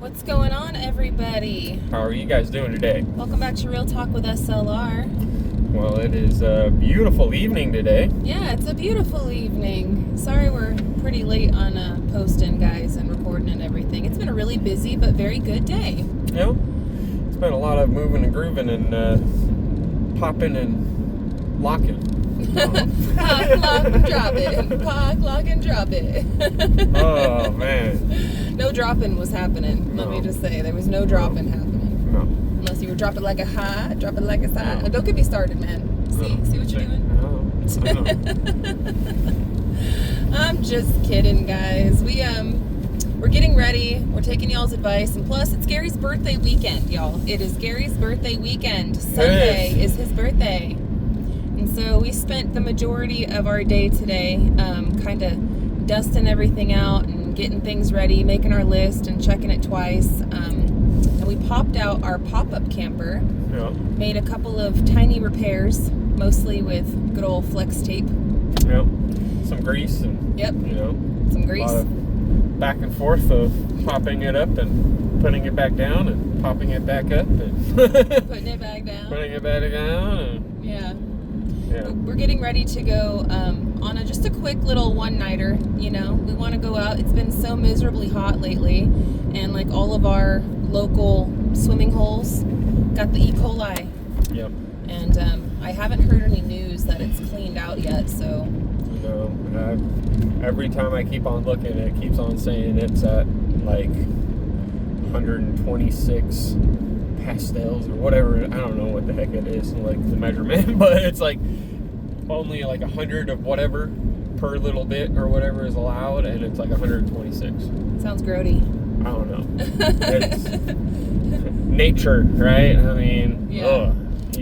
What's going on, everybody? How are you guys doing today? Welcome back to Real Talk with SLR. Well, it is a beautiful evening today. Yeah, it's a beautiful evening. Sorry we're pretty late on posting, guys, and recording and everything. It's been a really busy but very good day. Yeah, it's been a lot of moving and grooving and popping and locking. Pop, lock, and drop it. Pop, lock, and drop it. Oh, man. No dropping was happening. No. Let me just say, there was no dropping happening. No. Unless you were dropping like a high, drop it like a side. No. Don't get me started, man. See what you're doing? No. I'm just kidding, guys. We're getting ready. We're taking y'all's advice, and plus, it's Gary's birthday weekend, y'all. It is Gary's birthday weekend. Sunday is his birthday, and so we spent the majority of our day today, kind of dusting everything out and getting things ready, making our list and checking it twice. And we popped out our pop-up camper. Yeah. Made a couple of tiny repairs, mostly with good old flex tape. Yep. Some grease and, Yep. Some grease. a lot of back and forth of popping it up and putting it back down and popping it back up and Putting it back down. putting it back down. And, Yeah. yeah. We're getting ready to go on just a quick little one-nighter, We want to go out. It's been so miserably hot lately, and like all of our local swimming holes got the E. coli. Yep. And I haven't heard any news that it's cleaned out yet, so... Every time I keep on looking, it keeps on saying it's at like 126 pastels or whatever. I don't know what the heck it is, like the measurement, but it's like only like 100 of whatever per little bit or whatever is allowed, and it's like 126. Sounds grody. I don't know. It's nature, right? I mean, Yeah. ugh.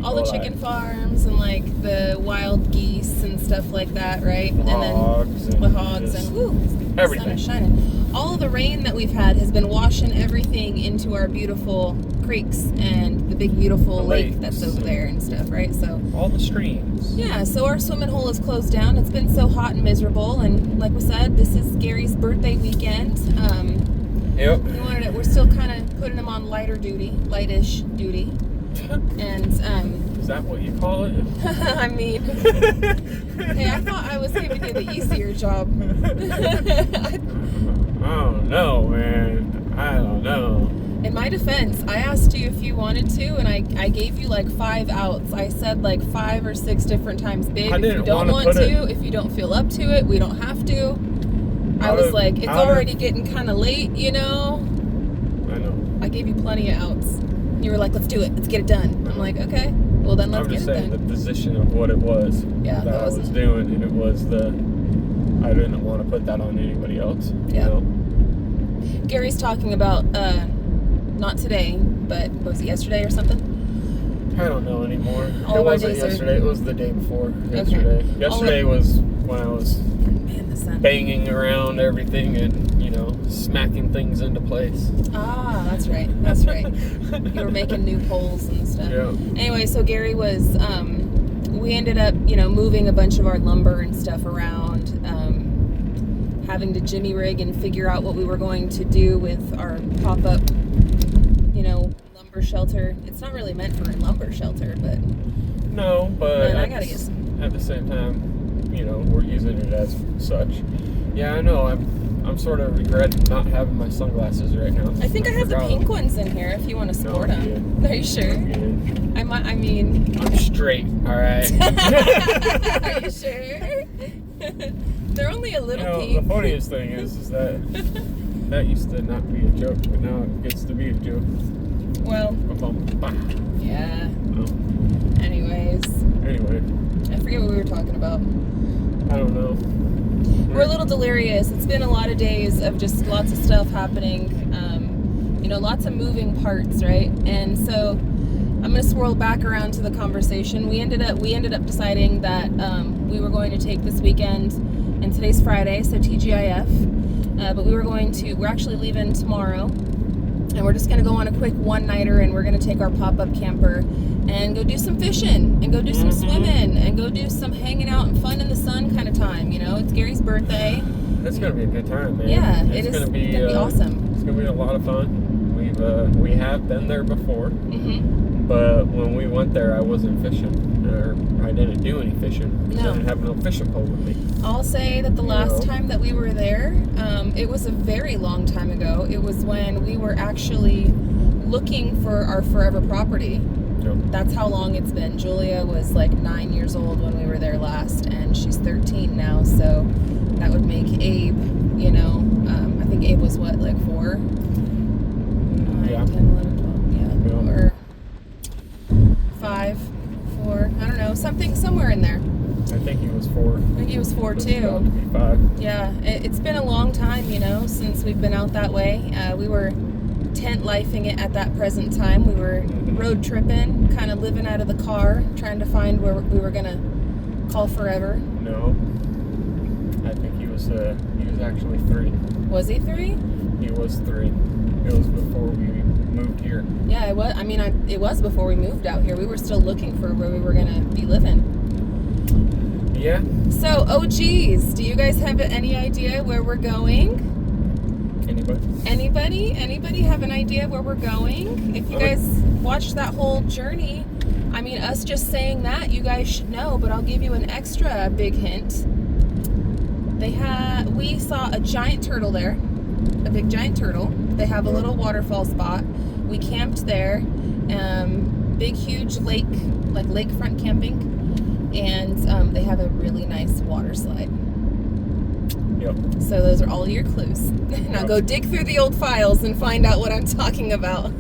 All the chicken farms and like the wild geese and stuff like that, right? The and hogs then the hogs and woo, the everything. sun is shining. All of the rain that we've had has been washing everything into our beautiful creeks and the big beautiful The lake lakes that's over there and stuff, right? So all the streams. yeah, so our swimming hole is closed down. It's been so hot and miserable, and like we said, this is Gary's birthday weekend. Yep. We're still kind of putting him on lightish duty. And Is that what you call it? I mean, hey, I thought I was giving you the easier job. I don't know, man. I don't know. In my defense, I asked you if you wanted to, and I gave you like 5 outs. I said like 5 or 6 different times, babe. If you don't want to, if you don't feel up to it, we don't have to. I was like, it's already getting kind of late, I know. I gave you plenty of outs. You were like, let's do it. Let's get it done. I'm like, okay. Well, then let's get it done. I'm just saying the position of what it was that I was doing, and it was I didn't want to put that on anybody else. Yeah. Gary's talking about, not today, but was it yesterday or something? I don't know anymore. It wasn't yesterday. It was the day before yesterday. Okay. Yesterday was when I was the sun. banging around everything and, smacking things into place. Ah, that's right. You were making new poles and stuff. Yeah. Anyway, so Gary was, we ended up, moving a bunch of our lumber and stuff around, having to jimmy rig and figure out what we were going to do with our pop-up, lumber shelter. It's not really meant for a lumber shelter, but... No, but I gotta get some. At the same time, we're using it as such. Yeah, I know. I'm sort of regretting not having my sunglasses right now. I think I have the pink ones in here if you want to sport them. Are you sure? I'm straight, all right? Are you sure? They're only a little pink. The funniest thing is that used to not be a joke, but now it gets to be a joke. Well, yeah. Oh. Anyway, I forget what we were talking about. I don't know. We're a little delirious. It's been a lot of days of just lots of stuff happening. Lots of moving parts, right? And so I'm going to swirl back around to the conversation. We ended up deciding that we were going to take this weekend, and today's Friday, so TGIF. But we're actually leaving tomorrow, and we're just going to go on a quick one-nighter, and we're going to take our pop-up camper and go do some fishing and go do some swimming and go do some hanging out and fun in the sun kind of time. It's Gary's birthday. It's going to be a good time, man. Yeah, it's going to be awesome. It's going to be a lot of fun. we have been there before. Mm-hmm. But when we went there, I wasn't fishing, or I didn't do any fishing. No. I didn't have no fishing pole with me. I'll say that the last time that we were there, it was a very long time ago. It was when we were actually looking for our forever property. Yep. That's how long it's been. Julia was like 9 years old when we were there last, and she's 13 now, so that would make Abe, I think Abe was what, like 4? 9, Yeah. 10, 11, 12, Yeah. or 5, 4, I don't know, somewhere in there. I think he was 4. I think he was 4 It's too. about to be 5. Yeah, it's been a long time, since we've been out that way. We were tent lifing it at that present time. We were road tripping, kind of living out of the car, trying to find where we were gonna call forever. No. I think he was actually 3. Was he 3? He was 3. It was before we moved here. Yeah, it was. It was before we moved out here. We were still looking for where we were gonna be living. Yeah. So, oh geez, do you guys have any idea where we're going? Anybody have an idea where we're going? If you guys watched that whole journey, us just saying that, you guys should know, but I'll give you an extra big hint. We saw a giant turtle there, a big giant turtle. They have a little waterfall spot. We camped there, big huge lake, like lakefront camping, and they have a really nice water slide. Yep. So those are all your clues. Now go dig through the old files and find out what I'm talking about.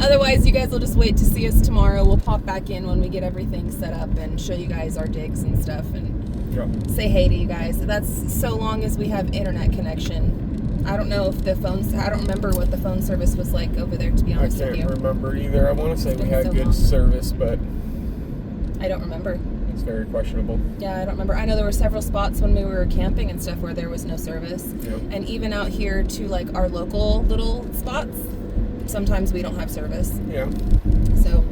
Otherwise, you guys will just wait to see us tomorrow. We'll pop back in when we get everything set up and show you guys our digs and stuff and say hey to you guys. That's so long as we have internet connection. I don't know if I don't remember what the phone service was like over there, to be honest with you. I can't remember either. I want to say we had so good long. service, but I don't remember. it's very questionable. Yeah, I don't remember. I know there were several spots when we were camping and stuff where there was no service. Yep. And even out here to like our local little spots, sometimes we don't have service. Yeah. So,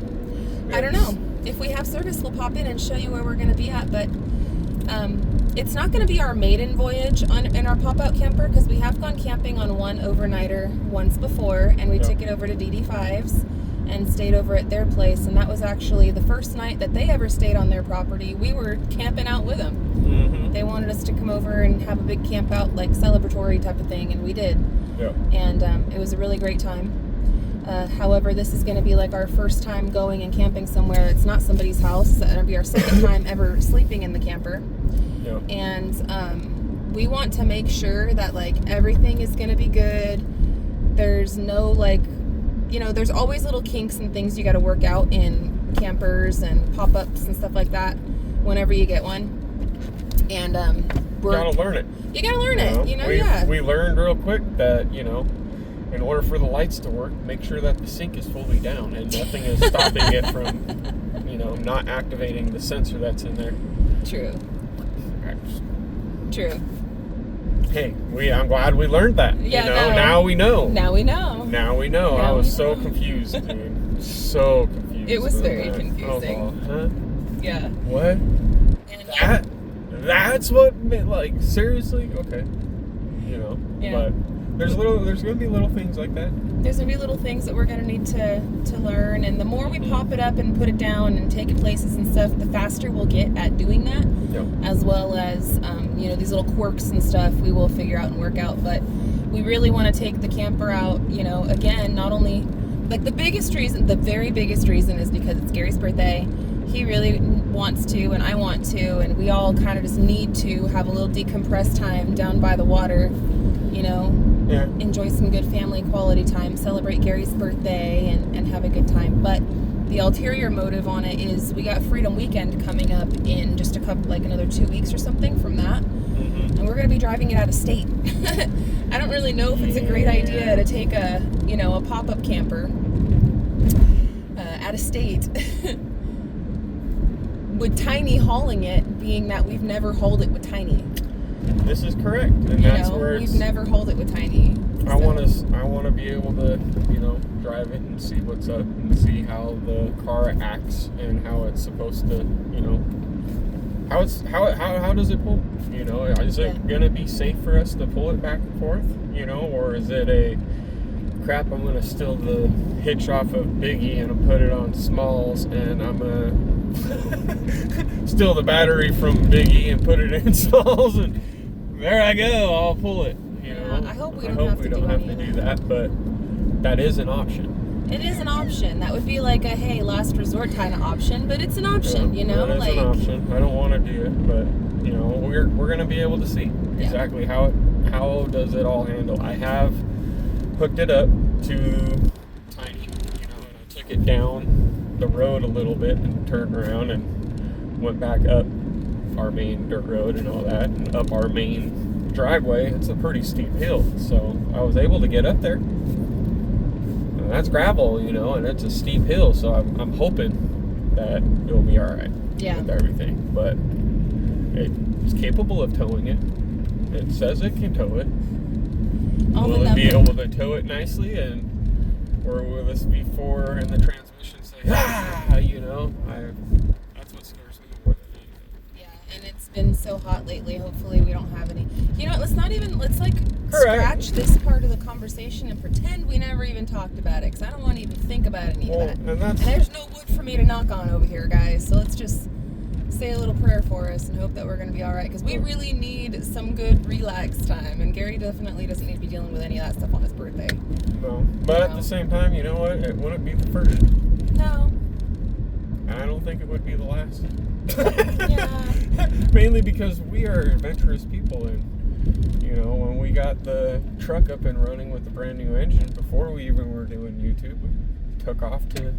I don't know. If we have service, we'll pop in and show you where we're going to be at. But it's not going to be our maiden voyage in our pop-out camper, because we have gone camping on one overnighter once before, and we took it over to DD5's and stayed over at their place. And that was actually the first night that they ever stayed on their property. We were camping out with them. Mm-hmm. They wanted us to come over and have a big camp out, like celebratory type of thing, and we did. Yeah. And it was a really great time. However, this is going to be like our first time going and camping somewhere. It's not somebody's house. It's going to be our second time ever sleeping in the camper. Yeah. And we want to make sure that like everything is going to be good. There's no there's always little kinks and things you got to work out in campers and pop-ups and stuff like that whenever you get one. And You gotta learn it. You gotta learn it. We learned real quick that, in order for the lights to work, make sure that the sink is fully down and nothing is stopping it from, not activating the sensor that's in there. True. True. Hey, I'm glad we learned that. Yeah, now we know. Now we know. I was so confused, dude. So confused. It was very confusing. Huh? Yeah. What? And That's what, seriously? Okay. Yeah. But there's gonna be little things like that. There's gonna be little things that we're gonna need to learn, and the more we pop it up and put it down and take it places and stuff, the faster we'll get at doing that. Yep. As well as these little quirks and stuff we will figure out and work out. But we really want to take the camper out. Again, not only like the very biggest reason is because it's Gary's birthday. He really wants to, and I want to, and we all kind of just need to have a little decompress time down by the water. Yeah. Enjoy some good family quality time, celebrate Gary's birthday, and have a good time. But the ulterior motive on it is we got Freedom Weekend coming up in just another 2 weeks or something from that. Mm-hmm. And we're going to be driving it out of state. I don't really know if it's a great idea to take a pop-up camper out of state with Tiny hauling it, being that we've never hauled it with Tiny. This is correct, and that's where we've never hauled it with Tiny. I want to be able to, drive it and see what's up and see how the car acts and how it's supposed to, how does it pull? Is it gonna be safe for us to pull it back and forth? Or is it a crap, I'm gonna steal the hitch off of Biggie and I'll put it on Smalls, and I'm gonna steal the battery from Biggie and put it in Smalls, and there I go, I'll pull it. You know? I hope we don't have to do that, but that is an option. It is an option. That would be like a, hey, last resort kind of option, but it's an option, you know? It is an option. I don't want to do it, but, you know, we're going to be able to see exactly how does it all handle. I have hooked it up to Tiny, you know, and I took it down the road a little bit and turned around and went back up our main dirt road and all that, and up our main driveway. It's a pretty steep hill, so I was able to get up there. And that's gravel, you know, and it's a steep hill, so I'm hoping that it'll be all right with everything. But it's capable of towing it. It says it can tow it. Will it be able to tow it nicely, or will this be four and the transmission say, ah, you know? That's what scares me more than anything. Yeah, and it's been so hot lately. Hopefully we don't have any. You know what, let's like scratch this part of the conversation and pretend we never even talked about it, because I don't want to even think about any of that. And there's no wood for me to knock on over here, guys, so let's just say a little prayer for us and hope that we're going to be all right, because we really need some good relax time, and Gary definitely doesn't need to be dealing with any of that stuff on his birthday. No, but at the same time, you know what, it wouldn't be the first. No. I don't think it would be the last. Yeah. Mainly because we are adventurous people, and you know, when we got the truck up and running with the brand new engine, before we even were doing YouTube, we took off to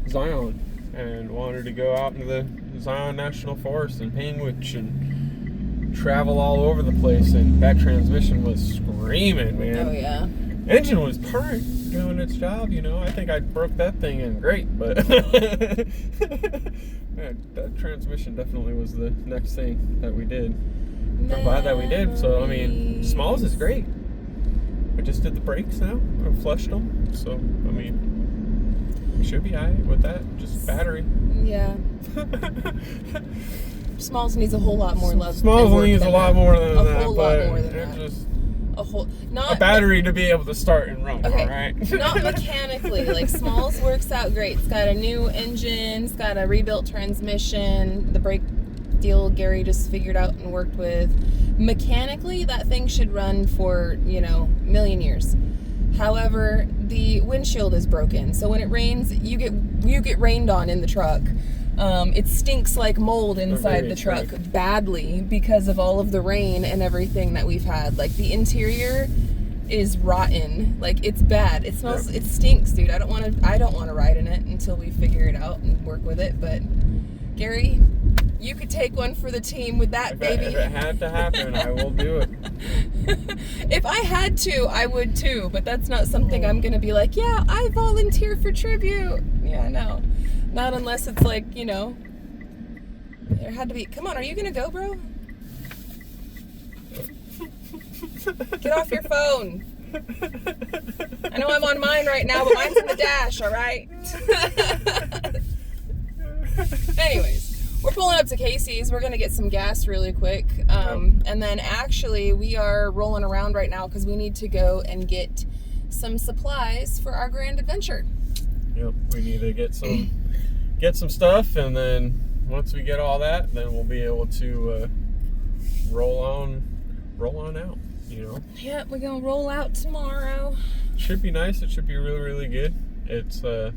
Zion and wanted to go out into the Zion National Forest and Panguitch and travel all over the place, and that transmission was screaming, man. Oh yeah. Engine was purring, doing its job, you know. I think I broke that thing in great, but that transmission definitely was the next thing that we did. I'm glad that we did. So, I mean, Smalls is great. I just did the brakes now. I flushed them. So, I mean, we should be all right with that. Just battery. Yeah. Smalls needs a whole lot more love. Smalls needs a lot more than that. A whole lot more than that. Just not a battery to be able to start and run, okay, all right? Not mechanically. Like, Smalls works out great. It's got a new engine. It's got a rebuilt transmission. The brake deal Gary just figured out and worked with. Mechanically, that thing should run for, you know, a million years. However, the windshield is broken, so when it rains, you get rained on in the truck. It stinks like mold inside the truck badly because of all of the rain and everything that we've had. Like, the interior is rotten. Like, it's bad. It smells. It stinks, dude. I don't want to ride in it until we figure it out and work with it. But Gary, you could take one for the team with that, baby. If it had to happen, I will do it. If I had to, I would too. But that's not something I'm gonna be like, yeah, I volunteer for tribute. Yeah, no. Not unless it's like, you know, there had to be. Come on, are you gonna go, bro? Get off your phone. I know I'm on mine right now, but mine's in the dash, all right? Anyways, we're pulling up to Casey's. We're gonna get some gas really quick. And then actually we are rolling around right now because we need to go and get some supplies for our grand adventure. Yep, we need to get some stuff, and then once we get all that, then we'll be able to roll on out, you know. Yep, we're gonna roll out tomorrow. Should be nice. It should be really, really good. It's gonna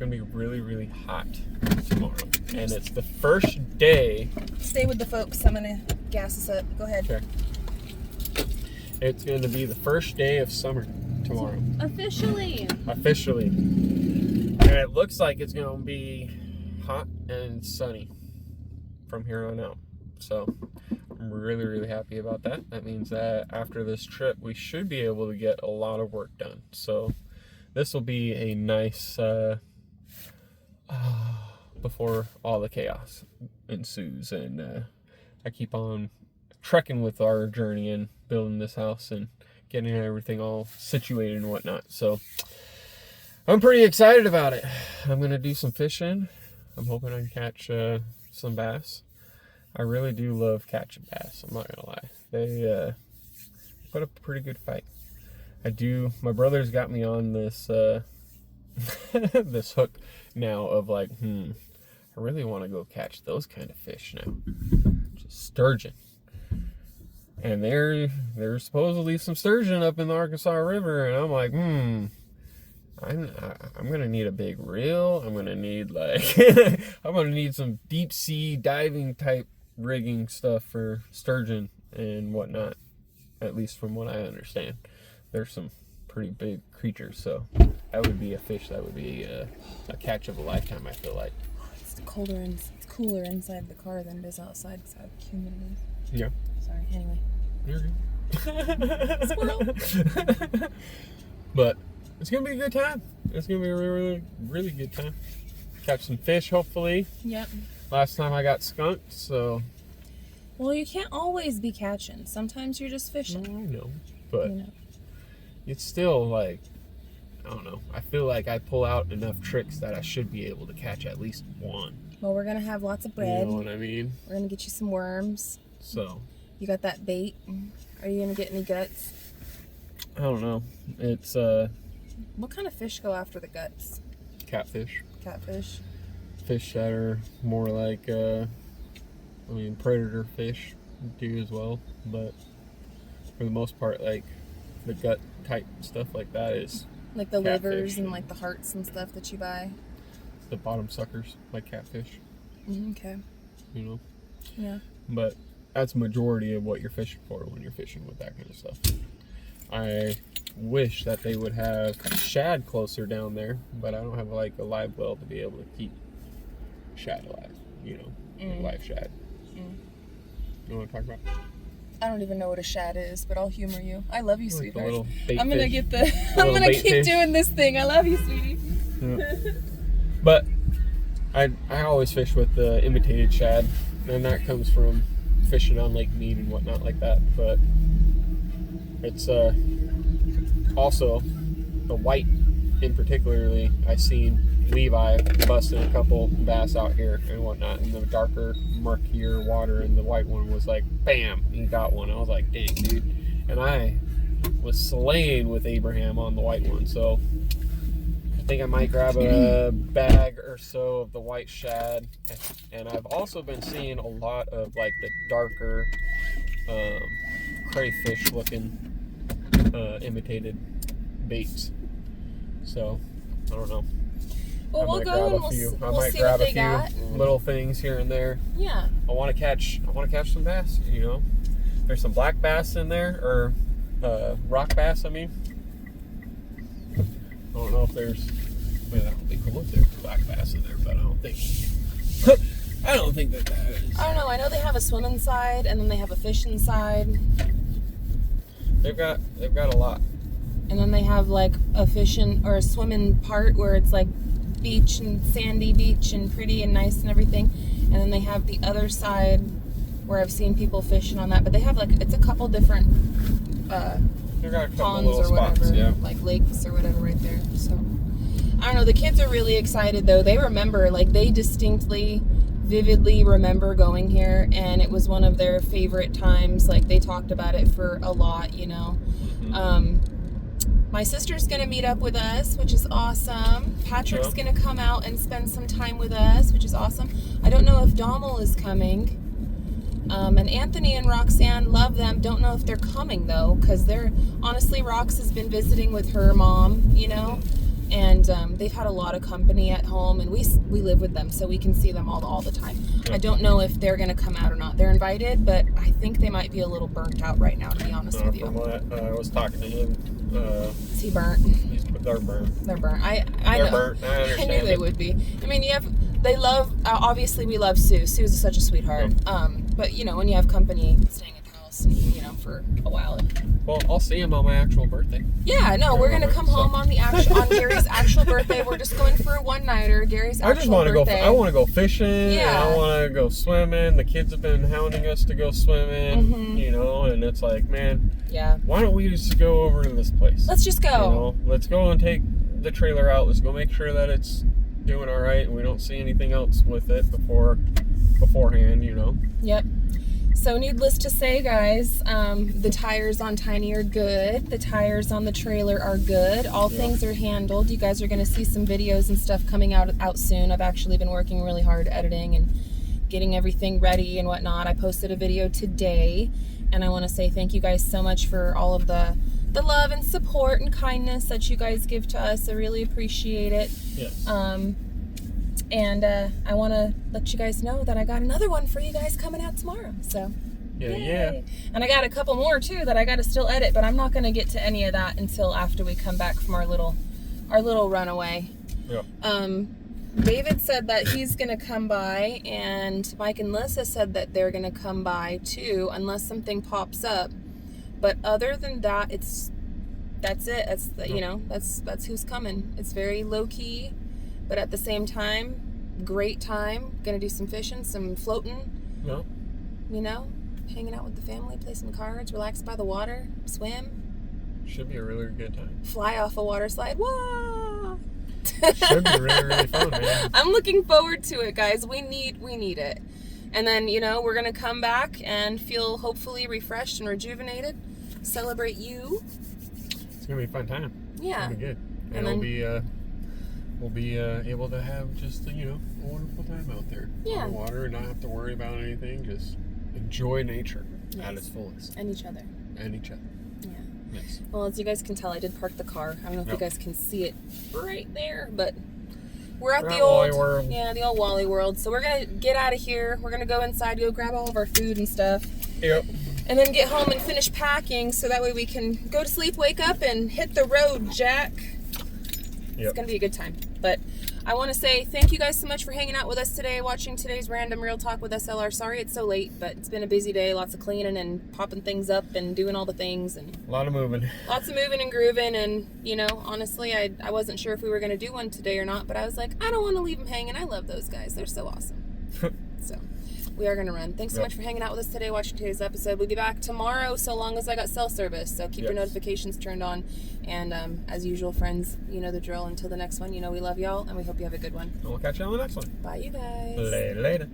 be really, really hot tomorrow, and it's the first day. Stay with the folks. I'm gonna gas us up. Go ahead. Okay. It's gonna be the first day of summer tomorrow. Officially. And it looks like it's gonna be hot and sunny from here on out. So I'm really, really happy about that. That means that after this trip, we should be able to get a lot of work done. So this will be a nice before all the chaos ensues, and I keep on trekking with our journey and building this house and getting everything all situated and whatnot. So I'm pretty excited about it. I'm gonna do some fishing. I'm hoping I can catch some bass. I really do love catching bass, I'm not gonna lie. They put up a pretty good fight. My brother's got me on this this hook now of like, I really want to go catch those kind of fish now. Just sturgeon. And there's supposedly some sturgeon up in the Arkansas River, and I'm like, I'm gonna need a big reel. I'm gonna need I'm gonna need some deep sea diving type rigging stuff for sturgeon and whatnot. At least from what I understand, there's some pretty big creatures, so that would be a fish that would be a catch of a lifetime. I feel like It's cooler inside the car than it is outside because how humid it is. Yeah. Sorry. Anyway. You're good. Squirrel. But it's gonna be a good time. It's gonna be a really, really, really good time. Catch some fish, hopefully. Yep. Last time I got skunked, so. Well, you can't always be catching. Sometimes you're just fishing. No, I know, but You know. it's still like, I don't know. I feel like I pull out enough tricks that I should be able to catch at least one. Well, we're gonna have lots of bread. You know what I mean? We're gonna get you some worms. So. You got that bait? Are you gonna get any guts? I don't know. It's What kind of fish go after the guts? catfish. Catfish. Fish that are more like, predator fish do as well. But for the most part, like the gut type stuff like that is Like the catfish livers and like the hearts and stuff that you buy. the bottom suckers, like catfish. Okay. You know. Yeah. But that's majority of what you're fishing for when you're fishing with that kind of stuff. I wish that they would have shad closer down there, but I don't have like a live well to be able to keep shad alive, like live shad. You know what I'm talking about? I don't even know what a shad is, but I'll humor you. I love you, Like the sweetheart. little bait I'm gonna fish. get the. I'm Little gonna bait keep fish. doing this thing. I love you, sweetie. Yeah. But I always fish with the imitated shad, and that comes from fishing on Lake Mead and whatnot like that. But it's also the white in particularly. I seen Levi busting a couple bass out here and whatnot in the darker, murkier water, and the white one was like, bam, he got one. I was like, dang, dude. And I was slaying with Abraham on the white one, so I think I might grab a bag or so of the white shad. And I've also been seeing a lot of like the darker crayfish looking imitated baits. So I don't know. Well, we'll go and we'll see what they got. Little things here and there. Yeah. I want to catch some bass. There's some black bass in there, or rock bass. I mean, I don't know if there's. That would be cool if there's black bass in there, but I don't think. I don't think that is. I don't know. I know they have a swimming side and then they have a fishing side. They've got a lot. And then they have like a fishing or a swimming part where it's like beach and sandy beach and pretty and nice and everything. And then they have the other side where I've seen people fishing on that. But they have it's a couple different They've got a couple ponds little or whatever, spots, yeah. like lakes or whatever right there. So I don't know. The kids are really excited though. They remember, they distinctly, vividly remember going here, and it was one of their favorite times. Like they talked about it for a lot, Mm-hmm. My sister's gonna meet up with us, which is awesome. Patrick's gonna come out and spend some time with us, which is awesome. I don't know if Dommel is coming. And Anthony and Roxanne, love them. Don't know if they're coming though, because honestly, Rox has been visiting with her mom, and they've had a lot of company at home, and we live with them, so we can see them all the time. I don't know if they're gonna come out or not. They're invited, but I think they might be a little burnt out right now, to be honest with you. From what I was talking to him, Is he burnt? they're burnt. They're burnt. I They're know. burnt. I understand. I knew they would be. I mean, they love. Obviously, we love Sue. Sue's such a sweetheart. But when you have company staying at the house, for a while. Well, I'll see him on my actual birthday. Yeah, no, we're gonna come home on Gary's actual birthday. We're just going for a one-nighter. Gary's actual birthday. I just want to go. I want to go fishing. Yeah. I want to go swimming. The kids have been hounding us to go swimming. And it's like, man. Yeah. Why don't we just go over to this place? Let's just go. Let's go and take the trailer out. Let's go make sure that it's doing all right, and we don't see anything else with it beforehand. Yep. So needless to say, guys, the tires on Tiny are good. The tires on the trailer are good. All things are handled. You guys are going to see some videos and stuff coming out soon. I've actually been working really hard editing and getting everything ready and whatnot. I posted a video today, and I want to say thank you guys so much for all of the love and support and kindness that you guys give to us. I really appreciate it. Yes. And I want to let you guys know that I got another one for you guys coming out tomorrow. So, yeah. And I got a couple more too that I got to still edit, but I'm not going to get to any of that until after we come back from our little runaway. Yeah. David said that he's going to come by, and Mike and Melissa said that they're going to come by too, unless something pops up. But other than that, that's it. That's who's coming. It's very low key. But at the same time, great time. Gonna do some fishing, some floating. No. You know, hanging out with the family, play some cards, relax by the water, swim. Should be a really good time. Fly off a water slide. Whoa! Should be really, really fun, man. I'm looking forward to it, guys. We need it. And then, we're gonna come back and feel hopefully refreshed and rejuvenated. Celebrate you. It's gonna be a fun time. Yeah. It's gonna be good. And then we'll be able to have just a wonderful time out there on the water and not have to worry about anything. Just enjoy nature at its fullest. And each other. Yeah. Yes. Well, as you guys can tell, I did park the car. I don't know if you guys can see it right there, but we're at the old Wally World. Yeah, the old Wally World. So we're gonna get out of here. We're gonna go inside, go grab all of our food and stuff. Yep. And then get home and finish packing, so that way we can go to sleep, wake up, and hit the road, Jack. It's going to be a good time. But I want to say thank you guys so much for hanging out with us today, watching today's random Real Talk with SLR. Sorry it's so late, but it's been a busy day. Lots of cleaning and popping things up and doing all the things. And a lot of moving. Lots of moving and grooving. And, honestly, I wasn't sure if we were going to do one today or not, but I was like, I don't want to leave them hanging. I love those guys. They're so awesome. So we are going to run. Thanks so much for hanging out with us today, watching today's episode. We'll be back tomorrow so long as I got cell service. So keep your notifications turned on. And as usual, friends, you know the drill. Until the next one, we love y'all and we hope you have a good one. We'll catch you on the next one. Bye, you guys. Later.